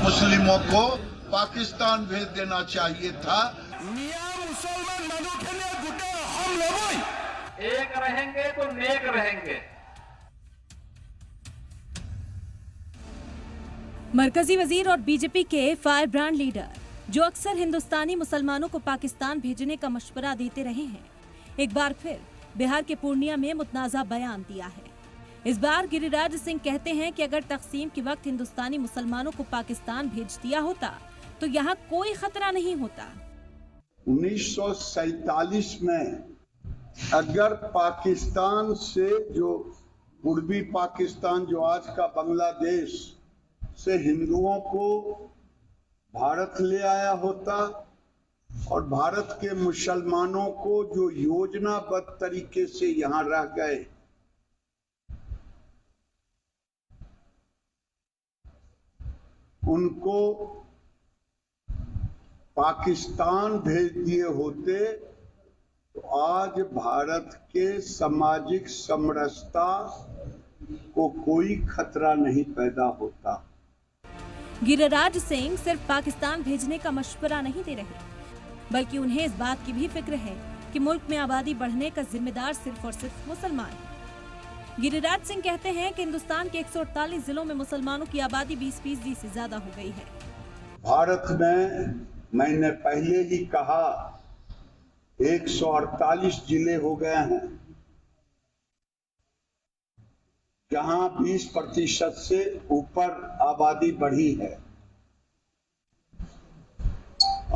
मुस्लिमों को पाकिस्तान भेज देना चाहिए था। एक रहेंगे तो नेक रहेंगे। मरकजी वजीर और बीजेपी के फायर ब्रांड लीडर जो अक्सर हिंदुस्तानी मुसलमानों को पाकिस्तान भेजने का मशवरा देते रहे हैं, एक बार फिर बिहार के पूर्णिया में मुतनाज़ा बयान दिया है। इस बार गिरिराज सिंह कहते हैं कि अगर तकसीम के वक्त हिंदुस्तानी मुसलमानों को पाकिस्तान भेज दिया होता तो यहाँ कोई खतरा नहीं होता। 1947 में अगर पाकिस्तान से जो पूर्वी पाकिस्तान जो आज का बांग्लादेश से हिंदुओं को भारत ले आया होता और भारत के मुसलमानों को जो योजनाबद्ध तरीके से यहाँ रह गए, उनको पाकिस्तान भेज दिए होते तो आज भारत के सामाजिक समरसता को कोई खतरा नहीं पैदा होता। गिरिराज सिंह सिर्फ पाकिस्तान भेजने का मशवरा नहीं दे रहे, बल्कि उन्हें इस बात की भी फिक्र है कि मुल्क में आबादी बढ़ने का जिम्मेदार सिर्फ और सिर्फ मुसलमान है। गिरिराज सिंह कहते हैं कि हिंदुस्तान के 148 जिलों में मुसलमानों की आबादी 20% से ज्यादा हो गई है। भारत में मैंने पहले ही कहा 148 जिले हो गए हैं, जहां 20% से ऊपर आबादी बढ़ी है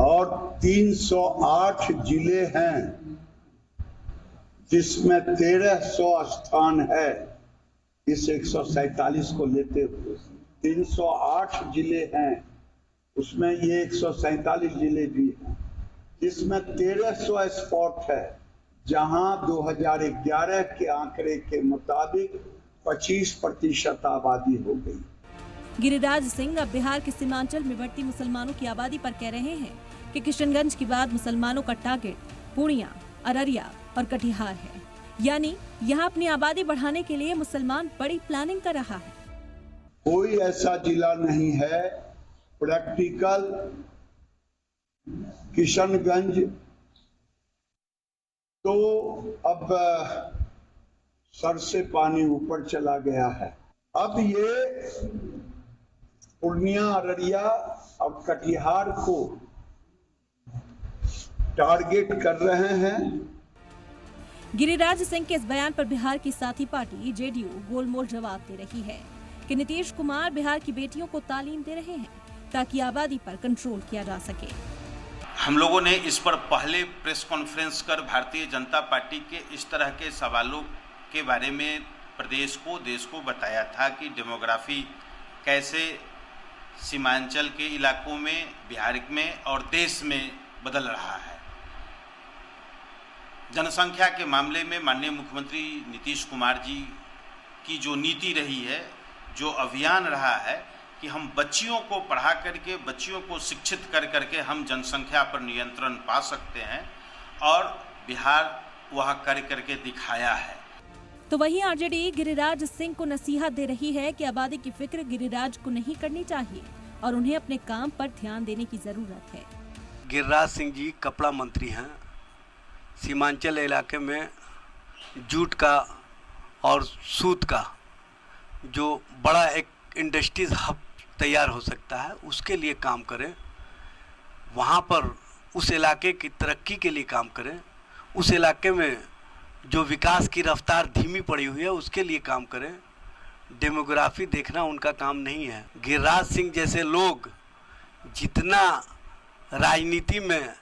और 308 जिले हैं जिसमें 1300 स्थान है। इस 147 को लेते हुए 308 जिले हैं, उसमें ये 147 जिले भी हैं, जिसमें 1300 स्पॉट है, जहां 2011 के आंकड़े के मुताबिक 25% आबादी हो गई। गिरिराज सिंह अब बिहार के सीमांचल में बढ़ती मुसलमानों की आबादी पर कह रहे हैं कि किशनगंज के बाद मुसलमानों का टारगेट पूर्णिया, अररिया और कटिहार है। यानी यहाँ अपनी आबादी बढ़ाने के लिए मुसलमान बड़ी प्लानिंग कर रहा है। कोई ऐसा जिला नहीं है प्रैक्टिकल। किशनगंज तो अब सर से पानी ऊपर चला गया है। अब ये पूर्णिया, अररिया और कटिहार को टारगेट कर रहे हैं। गिरिराज सिंह के इस बयान पर बिहार की साथी पार्टी जेडीयू गोलमोल जवाब दे रही है कि नीतीश कुमार बिहार की बेटियों को तालीम दे रहे हैं ताकि आबादी पर कंट्रोल किया जा सके। हम लोगों ने इस पर पहले प्रेस कॉन्फ्रेंस कर भारतीय जनता पार्टी के इस तरह के सवालों के बारे में प्रदेश को, देश को बताया था कि डेमोग्राफी कैसे सीमांचल के इलाकों में, बिहार में और देश में बदल रहा है। जनसंख्या के मामले में माननीय मुख्यमंत्री नीतीश कुमार जी की जो नीति रही है, जो अभियान रहा है कि हम बच्चियों को पढ़ा करके, बच्चियों को शिक्षित कर करके हम जनसंख्या पर नियंत्रण पा सकते हैं, और बिहार वह कर करके दिखाया है। तो वहीं आरजेडी गिरिराज सिंह को नसीहत दे रही है कि आबादी की फिक्र गिरिराज को नहीं करनी चाहिए और उन्हें अपने काम पर ध्यान देने की जरूरत है। गिरिराज सिंह जी कपड़ा मंत्री हैं। सीमांचल इलाके में जूट का और सूत का जो बड़ा एक इंडस्ट्रीज हब तैयार हो सकता है, उसके लिए काम करें। वहाँ पर उस इलाके की तरक्की के लिए काम करें। उस इलाके में जो विकास की रफ्तार धीमी पड़ी हुई है, उसके लिए काम करें। डेमोग्राफी देखना उनका काम नहीं है। गिरिराज सिंह जैसे लोग जितना राजनीति में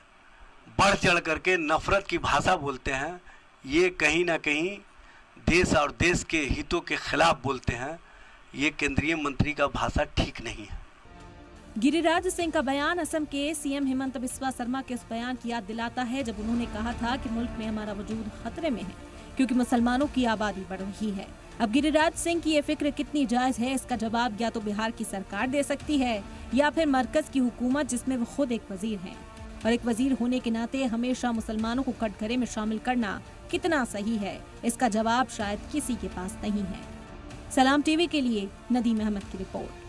बढ़ चढ़ करके नफरत की भाषा बोलते हैं, ये कहीं ना कहीं देश और देश के हितों के खिलाफ बोलते हैं। ये केंद्रीय मंत्री का भाषा ठीक नहीं है। गिरिराज सिंह का बयान असम के सीएम हेमंत बिस्वा शर्मा के उस बयान की याद दिलाता है जब उन्होंने कहा था कि मुल्क में हमारा वजूद खतरे में है क्योंकि मुसलमानों की आबादी बढ़ रही है। अब गिरिराज सिंह की ये फिक्र कितनी जायज है, इसका जवाब या तो बिहार की सरकार दे सकती है या फिर मरकज की हुकूमत, जिसमें वो खुद एक वजीर हैं। और एक वजीर होने के नाते हमेशा मुसलमानों को कटघरे में शामिल करना कितना सही है, इसका जवाब शायद किसी के पास नहीं है। सलाम टीवी के लिए नदीम अहमद की रिपोर्ट।